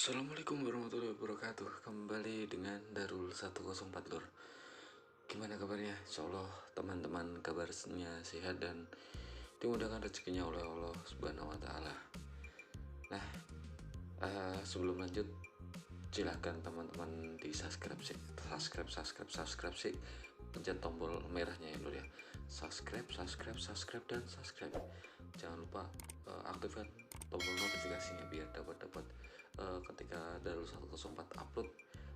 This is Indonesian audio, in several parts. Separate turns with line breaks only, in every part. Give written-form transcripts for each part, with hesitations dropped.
Assalamualaikum warahmatullahi wabarakatuh. Kembali dengan Darul 104 Lur. Gimana kabarnya? Insyaallah teman-teman kabarnya sehat dan dimudahkan rezekinya oleh Allah Subhanahu wa taala. Nah, sebelum lanjut silahkan teman-teman di subscribe sih, pencet tombol merahnya ya Lur ya. Subscribe dan subscribe. Jangan lupa aktifkan tombol notifikasinya biar dapat ketika Darul 104 upload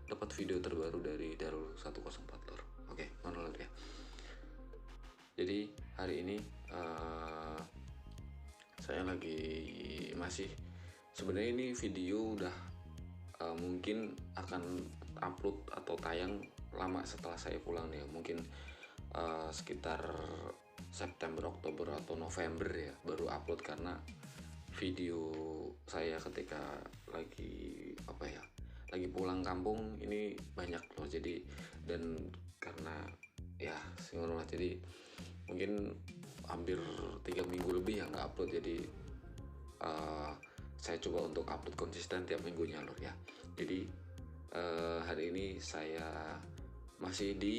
dapat video terbaru dari Darul 104 Lur. Oke, mana Lur ya. Jadi hari ini saya lagi masih sebenarnya ini video udah mungkin akan upload atau tayang lama setelah saya pulang ya, mungkin sekitar September, Oktober atau November ya baru upload, karena video saya ketika lagi lagi pulang kampung ini banyak loh, jadi dan karena ya singono lah, jadi mungkin hampir 3 minggu lebih yang nggak upload, jadi saya coba untuk upload konsisten tiap minggunya Lur ya. Jadi hari ini saya masih di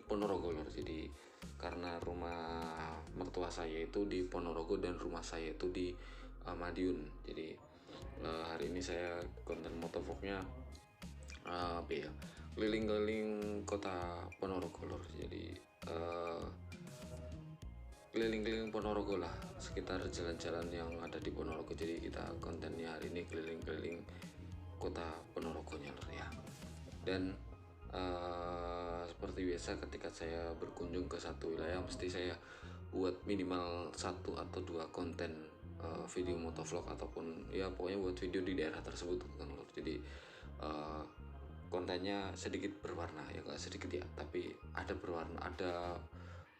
Ponorogo Lur, jadi karena rumah mertua saya itu di Ponorogo dan rumah saya itu di Madiun. Jadi hari ini saya konten motovlognya keliling-keliling kota Ponorogo Lur. Jadi keliling-keliling Ponorogo lah, sekitar jalan-jalan yang ada di Ponorogo. Jadi kita kontennya hari ini keliling-keliling kota Ponorogonya Lur ya. Dan seperti biasa ketika saya berkunjung ke satu wilayah mesti saya buat minimal 1 atau 2 konten video motovlog ataupun ya pokoknya buat video di daerah tersebut kan Lur. Jadi kontennya sedikit berwarna ya, gak sedikit ya, tapi ada berwarna, ada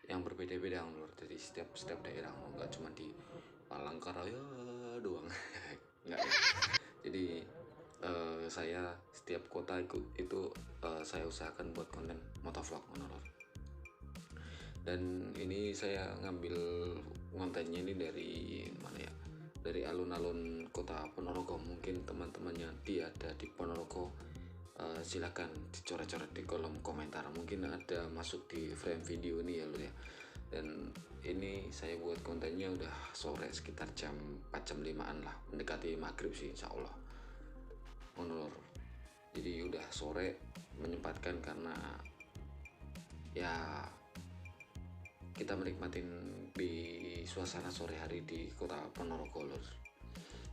yang berbeda-beda Lur. Jadi setiap daerah nggak cuma di Palangkaraya doang nggak ya. Jadi saya setiap kota itu saya usahakan buat konten motovlog Lur. Dan ini saya ngambil kontennya ini dari mana ya, dari alun-alun kota Ponorogo. Mungkin teman-temannya ada di Ponorogo, silakan dicoret-coret di kolom komentar, mungkin ada masuk di frame video ini ya Lur ya. Dan ini saya buat kontennya udah sore, sekitar jam 4 jam 5an lah, mendekati maghrib sih insyaallah Lur. Jadi udah sore menyempatkan karena ya kita menikmatin di suasana sore hari di kota Ponorogo Lur.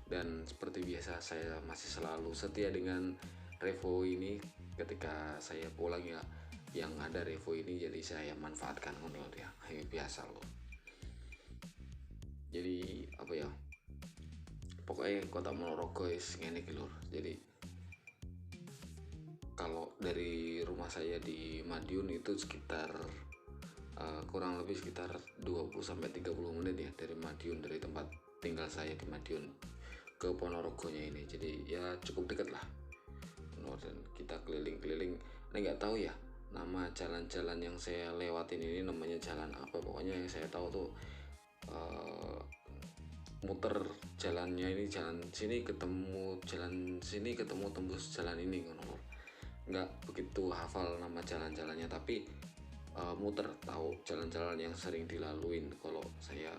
Dan seperti biasa saya masih selalu setia dengan Revo ini, ketika saya pulang ya yang ada Revo ini, jadi saya manfaatkan Lur ya, biasa loh. Jadi apa ya, pokoknya kota Ponorogo ngene iki Lur. Jadi kalau dari rumah saya di Madiun itu sekitar kurang lebih sekitar 20-30 menit ya dari Madiun, dari tempat tinggal saya di Madiun ke Ponorogonya ini. Jadi ya cukup dekat lah. Dan kita keliling-keliling, ini nggak tahu ya nama jalan-jalan yang saya lewatin ini namanya jalan apa, pokoknya yang saya tahu tuh muter jalannya ini, jalan sini ketemu jalan sini, ketemu tembus jalan ini kan. Nggak begitu hafal nama jalan-jalannya, tapi muter tahu jalan-jalan yang sering dilaluin. Kalau saya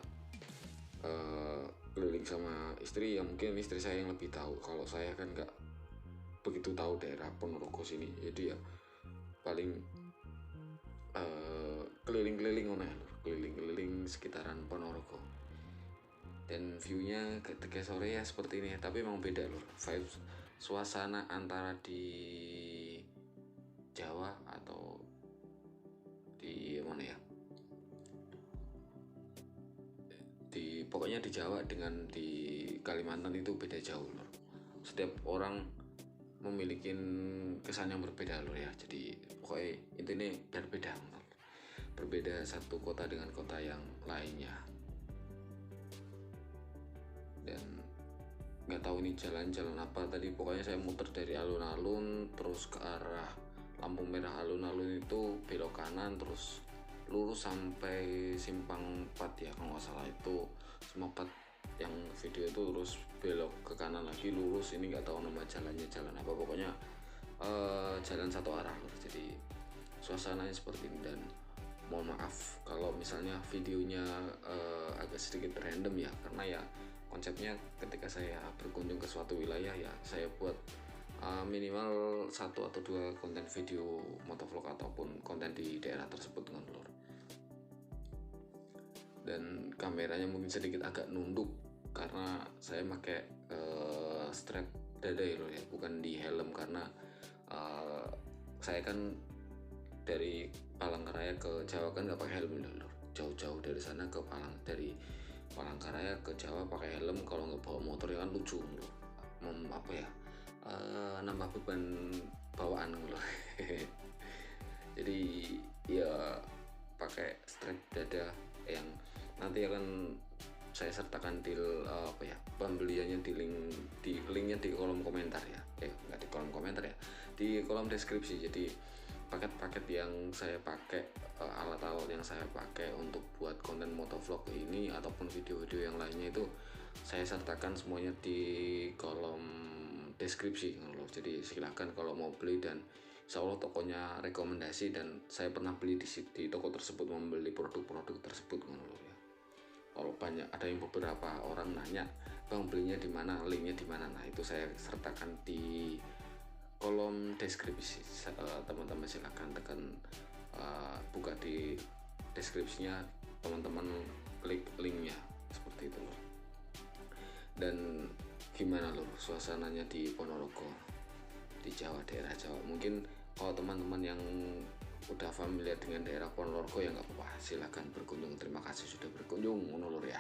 keliling sama istri ya mungkin istri saya yang lebih tahu, kalau saya kan nggak begitu tahu daerah Ponorogo sini, jadi ya paling keliling-keliling sekitaran Ponorogo. Dan viewnya ketika sore ya seperti ini, tapi emang beda Lur, vibes suasana antara di Jawa atau di mana ya, pokoknya di Jawa dengan di Kalimantan itu beda jauh Lur. Setiap orang memiliki kesan yang berbeda Lur ya. Jadi pokoknya intinya berbeda Lur. Berbeda satu kota dengan kota yang lainnya. Dan nggak tahu ini jalan-jalan apa tadi, pokoknya saya muter dari alun-alun terus ke arah lampu merah alun-alun itu belok kanan terus lurus sampai simpang 4 ya kalau nggak salah, itu yang video itu terus belok ke kanan lagi lurus, ini nggak tahu nama jalannya jalan apa, pokoknya jalan satu arah lur. Jadi suasananya seperti ini, dan mohon maaf kalau misalnya videonya agak sedikit random ya, karena ya konsepnya ketika saya berkunjung ke suatu wilayah ya saya buat minimal 1 atau 2 konten video motovlog ataupun konten di daerah tersebut dengan lur. Dan kameranya mungkin sedikit agak nunduk karena saya pakai strap dada ya lur ya, bukan di helm, karena saya kan dari Palangkaraya ke Jawa kan nggak pakai helm lur, jauh-jauh dari sana ke dari Palangkaraya ke Jawa pakai helm, kalau nggak bawa motor ya kan lucu lur, nambah beban bawaan lur. Jadi ya pakai strap dada yang nanti akan saya sertakan di pembeliannya di linknya di kolom komentar ya, nggak di kolom komentar ya, di kolom deskripsi. Jadi paket-paket yang saya pakai, alat-alat yang saya pakai untuk buat konten motovlog ini ataupun video-video yang lainnya itu saya sertakan semuanya di kolom deskripsi. Jadi silahkan kalau mau beli, dan insya Allah tokonya rekomendasi dan saya pernah beli di toko tersebut, membeli produk-produk tersebut ya. Kalau banyak ada yang beberapa orang nanya, bang belinya di mana, linknya di mana, nah itu saya sertakan di kolom deskripsi. Teman-teman silakan tekan buka di deskripsinya, teman-teman klik linknya seperti itu loh. Dan gimana loh suasananya di Ponorogo, di Jawa, daerah Jawa? Mungkin kalau teman-teman yang udah familiar dengan daerah Ponorogo ya nggak apa-apa, silahkan berkunjung, terima kasih sudah berkunjung lur ya.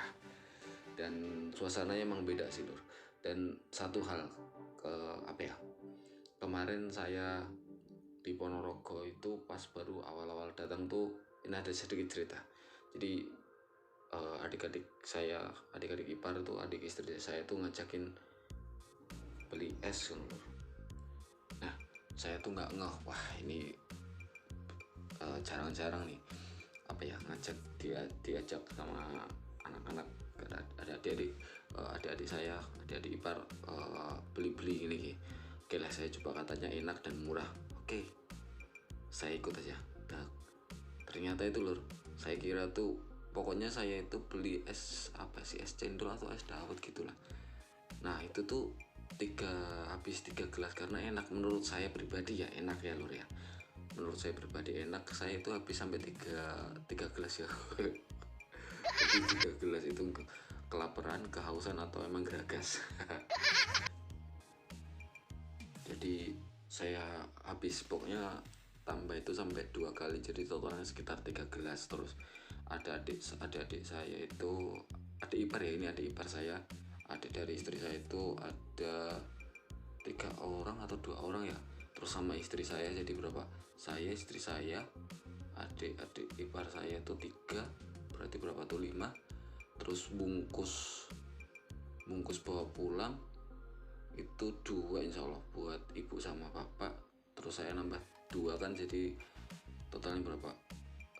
Dan suasananya emang beda sih lur. Dan satu hal kemarin saya di Ponorogo itu pas baru awal-awal datang tuh, ini ada sedikit cerita. Jadi adik-adik ipar tuh, adik istri saya tuh ngajakin beli es lur. Nah saya tuh nggak ngeh, wah ini jarang-jarang nih ngajak diajak sama anak-anak, ada adik-adik saya, adik-adik ipar beli-beli gini. Oke lah, saya coba, katanya enak dan murah, oke saya ikut aja. Nah ternyata itu lur, saya kira tuh pokoknya saya itu beli es es cendol atau es dawet gitulah. Nah itu tuh habis 3 gelas, karena enak menurut saya pribadi ya, enak ya lur ya, menurut saya pribadi enak. Saya itu habis sampai 3 gelas ya. Habis 3 gelas itu kelaparan, kehausan, atau emang geragas. Jadi saya habis pokoknya tambah itu sampai 2 kali, jadi totalnya sekitar 3 gelas. Terus ada adik saya itu, adik ipar ya, ini adik ipar saya, adik dari istri saya itu ada 3 orang atau 2 orang ya, terus sama istri saya, jadi berapa, saya, istri saya, adik ipar saya itu 3, berarti berapa tuh, 5. Terus bungkus bawa pulang itu 2 insya Allah buat ibu sama bapak. Terus saya nambah 2 kan, jadi totalnya berapa,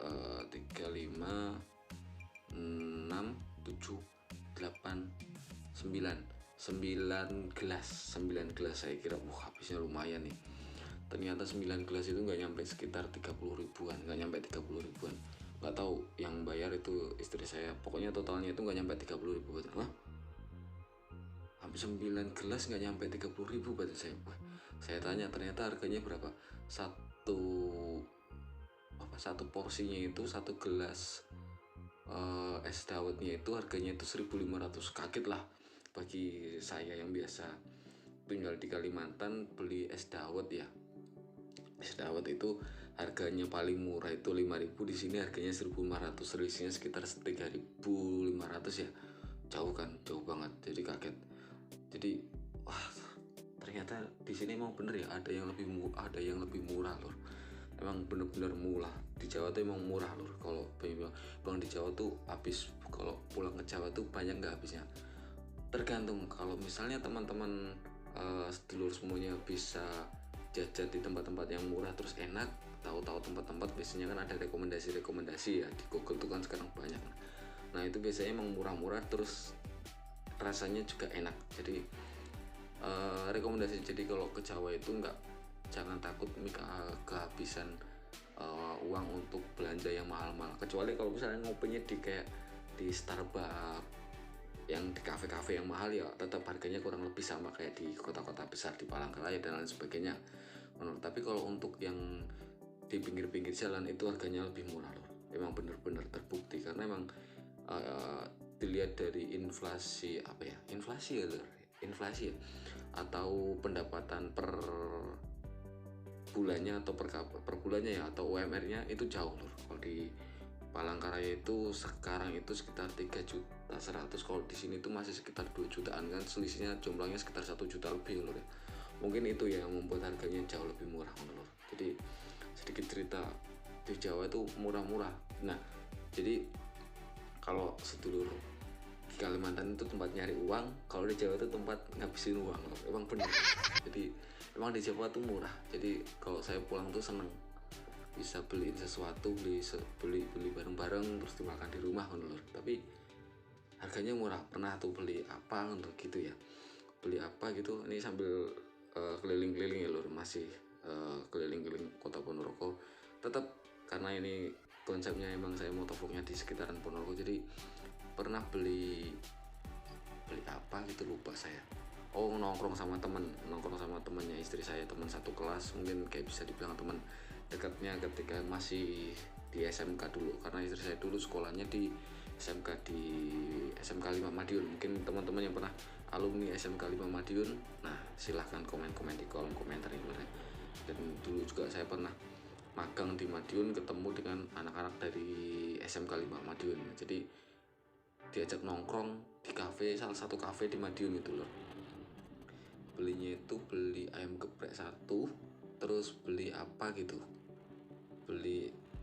3, 5, 6, 7, 8, 9 gelas. Saya kira habisnya lumayan nih, ternyata 9 gelas itu nggak nyampe, sekitar 30 ribuan, nggak tahu yang bayar itu istri saya, pokoknya totalnya itu nggak nyampe 30 ribu. Wah, habis 9 gelas nggak nyampe 30 ribu berarti saya. Wah, saya tanya, ternyata harganya berapa, satu porsinya itu, 1 gelas es dawetnya itu harganya itu 1.500. Kaget lah bagi saya yang biasa tinggal di Kalimantan, beli es dawet ya, es dawet itu harganya paling murah itu 5.000, di sini harganya 1.500, selisihnya sekitar 3.500 ya, jauh banget. Jadi kaget, jadi wah ternyata di sini emang bener ya, ada yang lebih murah lur. Emang bener-bener murah di Jawa tuh, emang murah lur. Kalau bang di Jawa tuh habis, kalau pulang ke Jawa tuh banyak nggak habisnya, tergantung. Kalau misalnya teman-teman sedulur semuanya bisa jajan di tempat-tempat yang murah terus enak, tahu-tahu tempat-tempat biasanya kan ada rekomendasi ya di Google tuh kan sekarang banyak. Nah itu biasanya emang murah-murah, terus rasanya juga enak. Jadi rekomendasi, jadi kalau ke Jawa itu jangan takut kehabisan uang untuk belanja yang mahal-mahal, kecuali kalau misalnya ngopinya di kayak di Starbucks, yang di kafe-kafe yang mahal, ya tetap harganya kurang lebih sama kayak di kota-kota besar di Palangkaraya dan lain sebagainya. Tapi kalau untuk yang di pinggir-pinggir jalan itu harganya lebih murah loh. Emang bener-bener terbukti, karena emang dilihat dari inflasi inflasi ya, atau pendapatan per bulannya atau per bulannya ya, atau UMR-nya itu jauh loh. Kalau di Palangkaraya itu sekarang itu sekitar 3.100.000, kalau di sini tuh masih sekitar 2 jutaan kan, selisihnya jumlahnya sekitar 1 juta lebih loh ya. Mungkin itu yang membuat harganya jauh lebih murah loh. Jadi sedikit cerita, di Jawa itu murah-murah. Nah, jadi kalau sedulur di Kalimantan itu tempat nyari uang, kalau di Jawa itu tempat ngabisin uang loh. Emang bener. Jadi emang di Jawa tuh murah. Jadi kalau saya pulang tuh seneng, bisa beliin sesuatu, beli bareng-bareng terus dimakan di rumah lho. Tapi harganya murah. Pernah tuh beli apa untuk gitu ya, beli apa gitu, ini sambil keliling-keliling ya lur, masih keliling-keliling kota Ponorogo. Tetap karena ini konsepnya emang saya mau motovlognya di sekitaran Ponorogo, jadi pernah beli apa gitu, lupa saya. Nongkrong sama temannya istri saya, teman satu kelas, mungkin kayak bisa dibilang teman dekatnya ketika masih di SMK dulu, karena istri saya dulu sekolahnya di SMK 5 Madiun. Mungkin teman-teman yang pernah alumni SMK 5 Madiun, nah silahkan komen-komen di kolom komentar ini. Dan dulu juga saya pernah magang di Madiun, ketemu dengan anak-anak dari SMK 5 Madiun, jadi diajak nongkrong di salah satu kafe di Madiun itu loh. Belinya itu beli ayam geprek satu, terus beli apa gitu,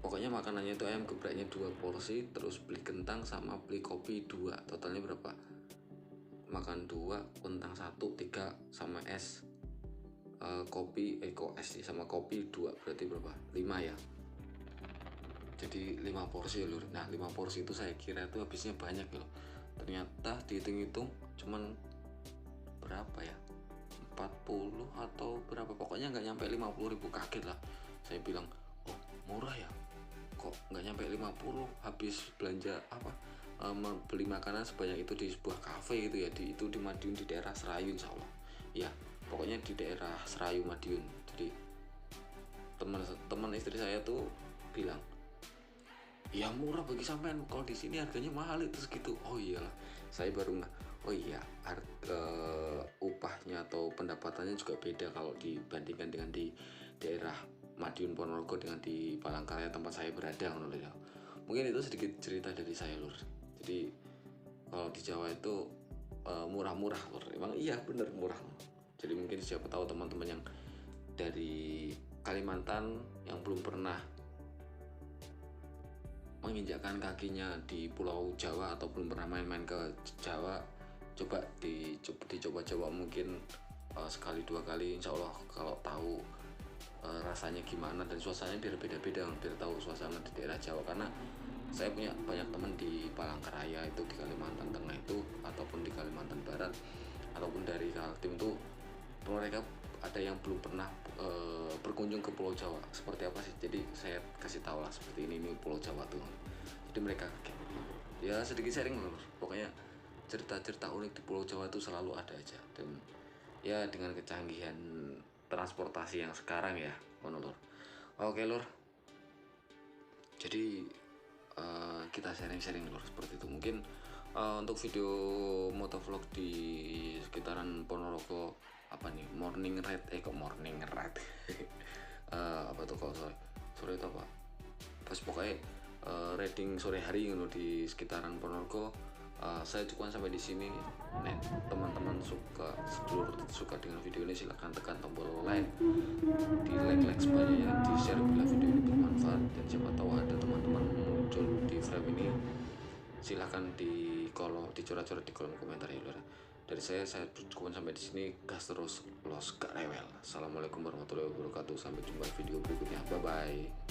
pokoknya makanannya itu ayam gepreknya 2 porsi, terus beli kentang sama beli kopi 2, totalnya berapa, makan 2, kentang 1, 3 sama es, kopi es sama kopi 2, berarti berapa, 5 ya, jadi 5 porsi lur. Nah 5 porsi itu saya kira itu habisnya banyak loh, ternyata dihitung-hitung cuman berapa ya, 40 atau berapa, pokoknya nggak nyampe 50.000. Kaget lah, saya bilang murah ya, kok nggak nyampe 50, habis belanja beli makanan sebanyak itu di sebuah kafe gitu ya, itu di Madiun, di daerah Serayu insya Allah ya, pokoknya di daerah Serayu Madiun. Jadi teman istri saya tuh bilang, ya murah bagi sampean, kalau di sini harganya mahal itu segitu. Oh iyalah, saya baru oh iya, upahnya atau pendapatannya juga beda kalau dibandingkan dengan di daerah Madiun Ponorogo dengan di Palangkaraya tempat saya berada. Mungkin itu sedikit cerita dari saya lur. Jadi kalau di Jawa itu murah-murah lur, emang iya bener murah. Jadi mungkin siapa tahu teman-teman yang dari Kalimantan yang belum pernah menginjakkan kakinya di Pulau Jawa atau belum pernah main-main ke Jawa, coba dicoba-coba mungkin sekali 2 kali, insya Allah kalau tahu rasanya gimana dan suasananya biar beda-beda, biar tahu suasana di daerah Jawa. Karena saya punya banyak teman di Palangkaraya itu, di Kalimantan Tengah itu, ataupun di Kalimantan Barat, ataupun dari Kaltim itu, mereka ada yang belum pernah berkunjung ke Pulau Jawa seperti apa sih. Jadi saya kasih tahu lah seperti ini Pulau Jawa tuh. Jadi mereka kayak ya sedikit sharing loh, pokoknya cerita-cerita unik di Pulau Jawa itu selalu ada aja. Dan ya dengan kecanggihan transportasi yang sekarang ya lor. Oke lor, jadi kita sharing-sharing lor seperti itu. Mungkin untuk video motovlog di sekitaran Ponorogo apa nih, morning ride apa tuh kalau sore itu apa, pas pokoknya riding sore hari di sekitaran Ponorogo. Saya cukup sampai di sini. Nah, teman-teman suka dengan video ini, silahkan tekan tombol like, di like sebanyaknya, di share bila video ini bermanfaat, dan siapa tahu ada teman-teman muncul di frame ini, silahkan dicoret-coret di kolom komentar ya lor. Dari saya cukup sampai di sini. Gas terus, los gak rewel. Assalamualaikum warahmatullahi wabarakatuh. Sampai jumpa video berikutnya. Bye bye.